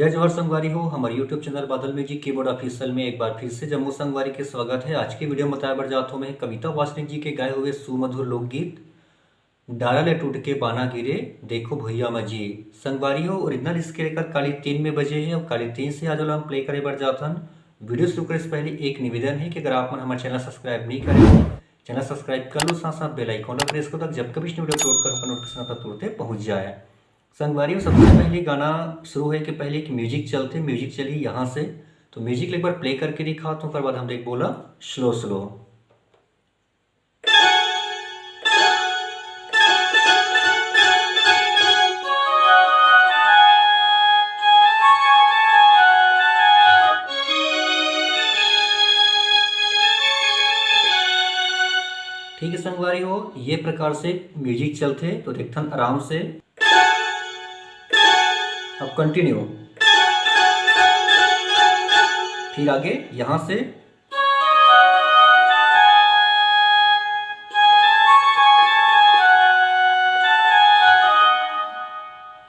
जय जवाहर संगवारी हो। हमारे यूट्यूब चैनल बादल म्यूजिक कीबोर्ड ऑफिशियल में एक बार फिर से जम्मू संगवारी के स्वागत है। आज की वीडियो में बताया बढ़ जाता हूँ मैं कविता वासनिक जी के गाए हुए सुमधुर लोकगीत डारा ले टूट के पाना गिरे देखो भैया मजी। संगवारी हो ओरिजिनल इसके लेकर काली 3 में बजे हैं और काली 3 से आज हम प्ले करे बढ़ जाता हन। वीडियो शुरू करे से पहले एक निवेदन है कि अगर आप हमारे चैनल सब्सक्राइब नहीं करें चैनल सब्सक्राइब कर लो, साथ साथ बेल आइकन प्रेस करो तक जब कभी वीडियो अपलोड करो नोटिफिकेशन आता तुरंत पहुंच जाए। संगवारी सबसे पहले गाना शुरू है कि पहले एक म्यूजिक चलते, म्यूजिक चली यहाँ से तो म्यूजिक एक बार प्ले करके दिखा तो उसके बाद हम देख बोला स्लो स्लो। ठीक है संगवारी हो, ये प्रकार से म्यूजिक चलते तो देखथन आराम से। अब कंटिन्यू, फिर आगे यहां से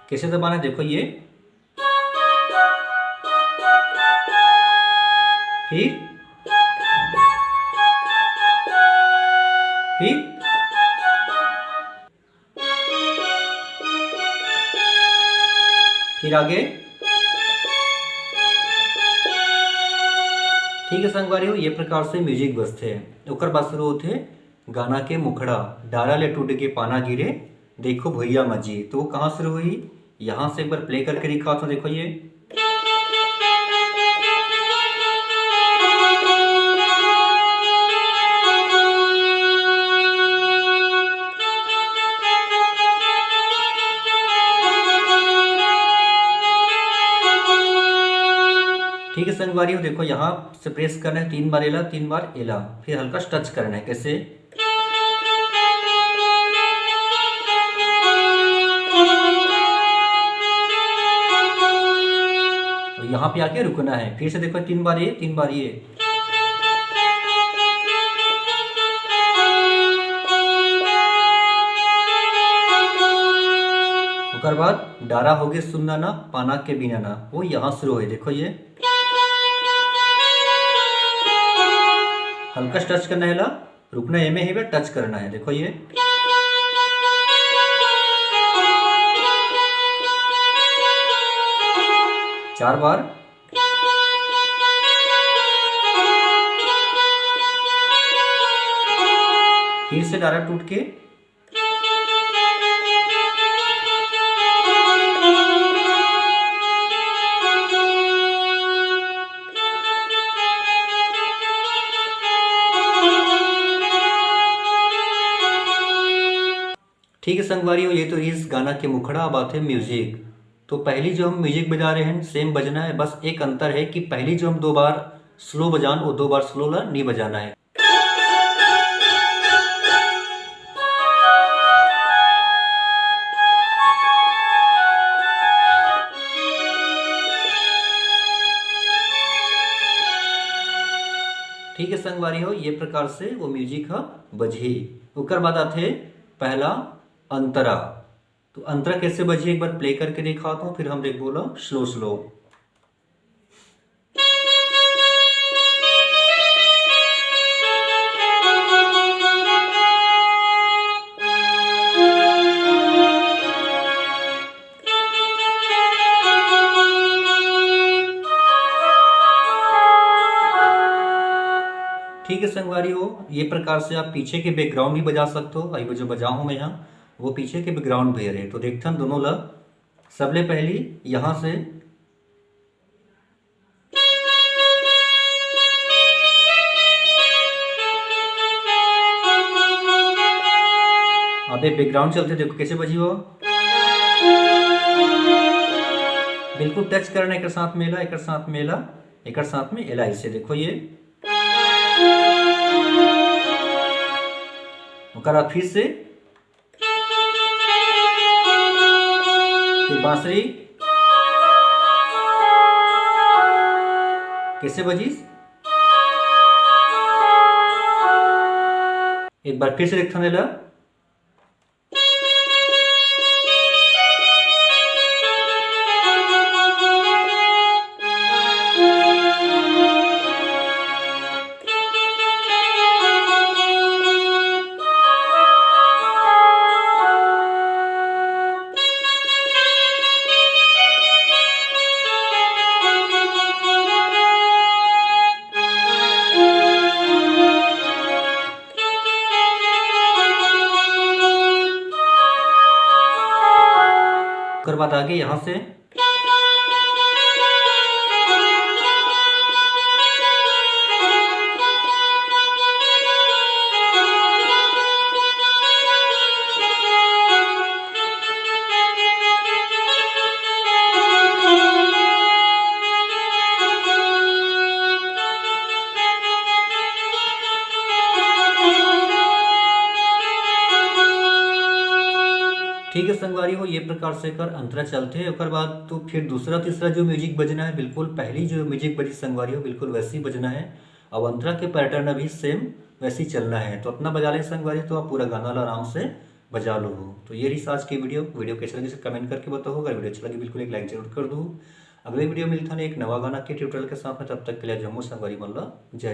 कैसे दबाना है देखो ये, फिर फिर आगे। ठीक है संगवारी हो, ये प्रकार से म्यूजिक बजते हैं। ओकर बाद शुरू होते गाना के मुखड़ा डारा ले टूट के पाना गिरे देखो भैया मजी। तो वो कहाँ शुरू हुई, यहाँ से एक बार प्ले करके दिखा तो देखो ये। ठीक है संगवारी हो, देखो यहाँ से प्रेस करना है 3 बार एला 3 बार एला, फिर हल्का टच करना है कैसे। और यहाँ पे आके रुकना है, फिर से देखो 3 बार ये 3 बार ये। उसके बाद डारा हो गए सुनना ना पाना के बिना ना, वो यहाँ शुरू है देखो ये। हल्का टच करना है, रुकना है में ही टच करना है देखो ये। चार बार। फिर से डारा टूट के ठीक है संगवारी हो, ये तो इस गाना के मुखड़ा बात है म्यूजिक। तो पहली जो हम म्यूजिक बजा रहे हैं सेम बजना है, बस एक अंतर है कि पहली जो हम 2 बार स्लो बजान वो 2 बार स्लो ला नहीं बजाना है। ठीक है संगवारी हो, ये प्रकार से वो म्यूजिक है बजी। उसके बाद आते पहला अंतरा। तो अंतरा कैसे बजी एक बार प्ले करके दिखाता हूं, फिर हम देख बोला स्लो स्लो। ठीक है संगवारी हो, ये प्रकार से आप पीछे के बैकग्राउंड भी बजा सकते हो। अभी जो बजा हूं मैं यहाँ वो पीछे के बैकग्राउंड भी है। तो देखते हैं दोनों ला सबले पहली यहां से अबे बैकग्राउंड चलते देखो कैसे बजी हो। बिल्कुल टच करना, एक साथ मेला एक साथ मेला एक साथ में एला, इसे देखो ये। फिर से फिर बांसुरी कैसे बजी, एक बार फिर से देखता नेला। बाद आगे यहाँ से ठीक है संगवारी हो, ये प्रकार से कर अंतरा चलते हैं। ओकर बाद तो फिर दूसरा तीसरा जो म्यूजिक बजना है, बिल्कुल पहली जो म्यूजिक बजी संगवारी हो बिल्कुल वैसे ही बजना है। अब अंतरा के पैटर्न अभी सेम वैसे ही चलना है। तो अपना बजा लें संगवारी, तो आप पूरा गाना आराम से बजा लो हो। तो ये रही आज की वीडियो कैसे लगी कमेंट करके बताओ। अगर वीडियो अच्छा लगी बिल्कुल एक लाइक जरूर कर दो। अगले वीडियो मिलता है एक नवा गाना के ट्यूटोरियल के साथ में, तब तक के लिए जम्मू संगवारी मल्ला जय।